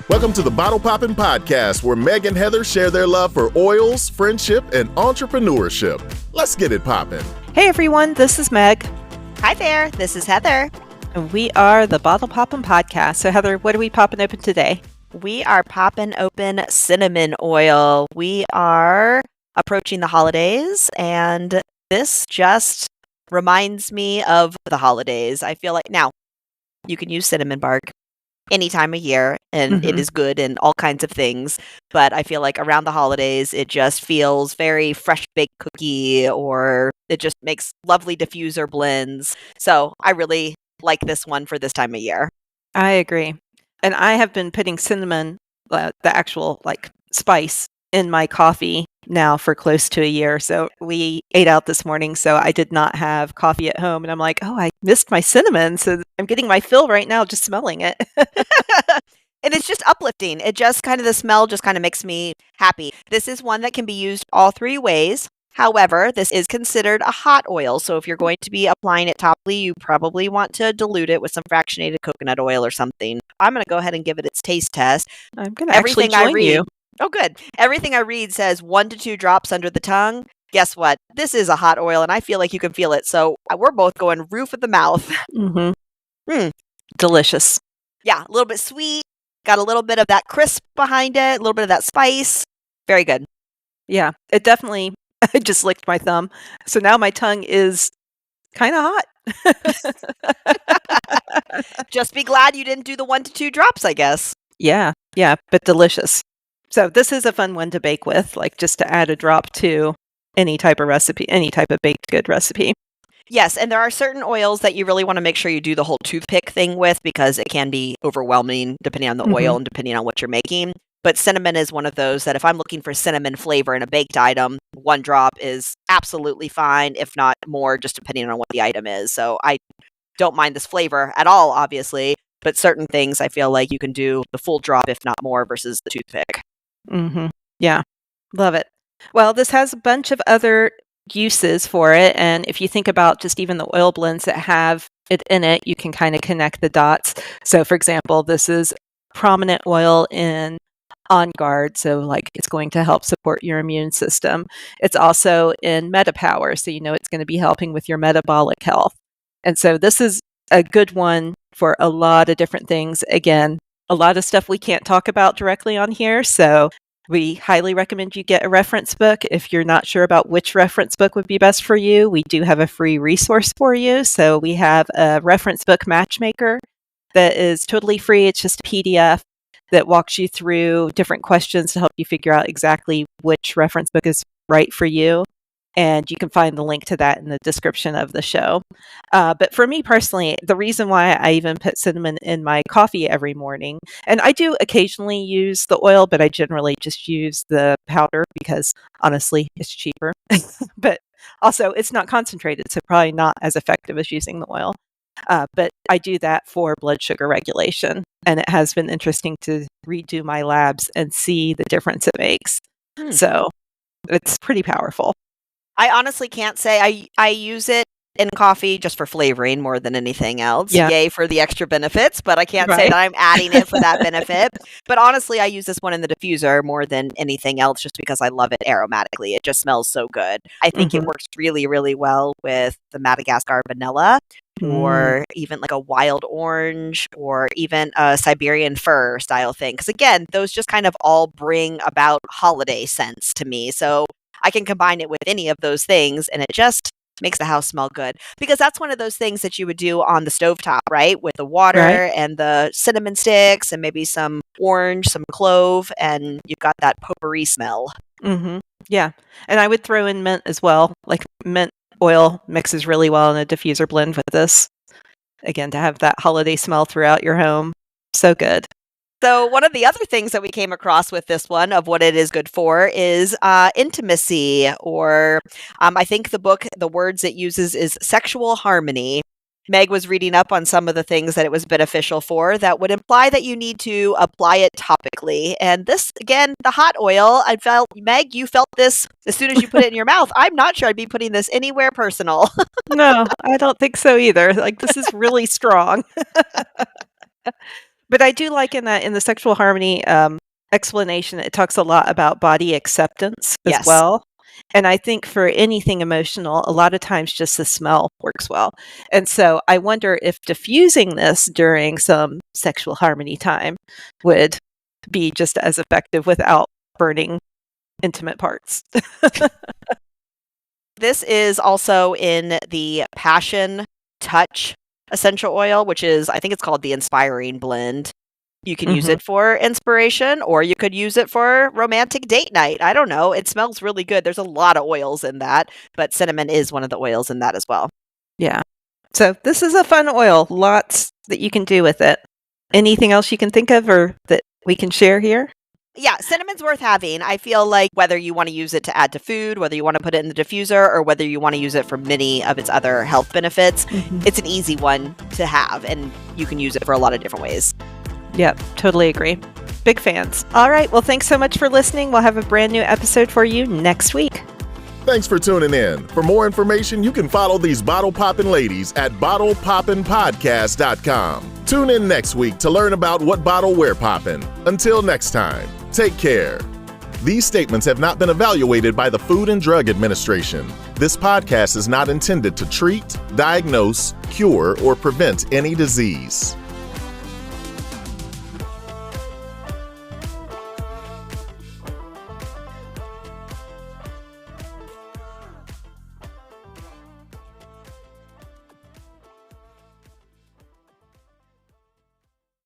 Welcome to the Bottle Poppin' Podcast, where Meg and Heather share their love for oils, friendship, and entrepreneurship. Let's get it poppin'. Hey everyone, this is Meg. Hi there, this is Heather. And we are the Bottle Poppin' Podcast. So Heather, what are we popping open today? We are popping open cinnamon oil. We are approaching the holidays, and this just reminds me of the holidays. I feel like now you can use cinnamon bark any time of year, and it is good in all kinds of things. But I feel like around the holidays, it just feels very fresh baked cookie, or it just makes lovely diffuser blends. So I really like this one for this time of year. I agree. And I have been putting cinnamon, the actual spice, in my coffee now for close to a year. So we ate out this morning, so I did not have coffee at home. And I'm like, oh, I missed my cinnamon. So I'm getting my fill right now just smelling it. And it's just uplifting. It just the smell just kind of makes me happy. This is one that can be used all three ways. However, this is considered a hot oil. So if you're going to be applying it topically, you probably want to dilute it with some fractionated coconut oil or something. I'm going to go ahead and give it its taste test. I'm going to actually join you. Oh, good. Everything I read says 1 to 2 drops under the tongue. Guess what? This is a hot oil, and I feel like you can feel it. So we're both going roof of the mouth. Delicious. Yeah, a little bit sweet. Got a little bit of that crisp behind it, a little bit of that spice. Very good. Yeah, it definitely, I just licked my thumb. So now my tongue is kind of hot. Just be glad you didn't do the 1 to 2 drops, I guess. Yeah, but delicious. So this is a fun one to bake with, just to add a drop to any type of recipe, any type of baked good recipe. Yes, and there are certain oils that you really want to make sure you do the whole toothpick thing with, because it can be overwhelming depending on the oil and depending on what you're making. But cinnamon is one of those that if I'm looking for cinnamon flavor in a baked item, 1 drop is absolutely fine, if not more, just depending on what the item is. So I don't mind this flavor at all, obviously, but certain things I feel like you can do the full drop, if not more, versus the toothpick. Yeah, love it. Well, this has a bunch of other uses for it, and if you think about just even the oil blends that have it in it, you can kind of connect the dots. So for example, this is prominent oil in On Guard, so it's going to help support your immune system. It's also in MetaPower, so it's going to be helping with your metabolic health. And so this is a good one for a lot of different things. Again, a lot of stuff we can't talk about directly on here, so we highly recommend you get a reference book. If you're not sure about which reference book would be best for you, we do have a free resource for you. So we have a reference book matchmaker that is totally free. It's just a PDF that walks you through different questions to help you figure out exactly which reference book is right for you. And you can find the link to that in the description of the show. But for me personally, the reason why I even put cinnamon in my coffee every morning, and I do occasionally use the oil, but I generally just use the powder because honestly, it's cheaper. But also, it's not concentrated, so probably not as effective as using the oil. But I do that for blood sugar regulation. And it has been interesting to redo my labs and see the difference it makes. So it's pretty powerful. I honestly can't say I use it in coffee just for flavoring more than anything else. Yeah. Yay for the extra benefits, but I can't say that I'm adding it for that benefit. But honestly, I use this one in the diffuser more than anything else just because I love it aromatically. It just smells so good. I think it works really, really well with the Madagascar vanilla, or even a wild orange, or even a Siberian fir style thing. Because again, those just kind of all bring about holiday scents to me. So I can combine it with any of those things, and it just makes the house smell good. Because that's one of those things that you would do on the stovetop, right? With the water and the cinnamon sticks and maybe some orange, some clove, and you've got that potpourri smell. Yeah. And I would throw in mint as well. Mint oil mixes really well in a diffuser blend with this. Again, to have that holiday smell throughout your home. So good. So one of the other things that we came across with this one of what it is good for is intimacy, or I think the words it uses is sexual harmony. Meg was reading up on some of the things that it was beneficial for that would imply that you need to apply it topically. And this, again, the hot oil, I felt, Meg, you felt this as soon as you put it in your mouth. I'm not sure I'd be putting this anywhere personal. No, I don't think so either. This is really strong. But I do like in the sexual harmony explanation, it talks a lot about body acceptance as Yes. well. And I think for anything emotional, a lot of times just the smell works well. And so I wonder if diffusing this during some sexual harmony time would be just as effective without burning intimate parts. This is also in the Passion Touch essential oil, which is, I think it's called the Inspiring Blend. You can use it for inspiration, or you could use it for romantic date night. I don't know. It smells really good. There's a lot of oils in that, but cinnamon is one of the oils in that as well. Yeah. So this is a fun oil. Lots that you can do with it. Anything else you can think of or that we can share here? Yeah, cinnamon's worth having. I feel like whether you want to use it to add to food, whether you want to put it in the diffuser, or whether you want to use it for many of its other health benefits, it's an easy one to have, and you can use it for a lot of different ways. Yep, totally agree. Big fans. All right, well, thanks so much for listening. We'll have a brand new episode for you next week. Thanks for tuning in. For more information, you can follow these bottle poppin' ladies at bottlepoppinpodcast.com. Tune in next week to learn about what bottle we're poppin'. Until next time, take care. These statements have not been evaluated by the Food and Drug Administration. This podcast is not intended to treat, diagnose, cure, or prevent any disease.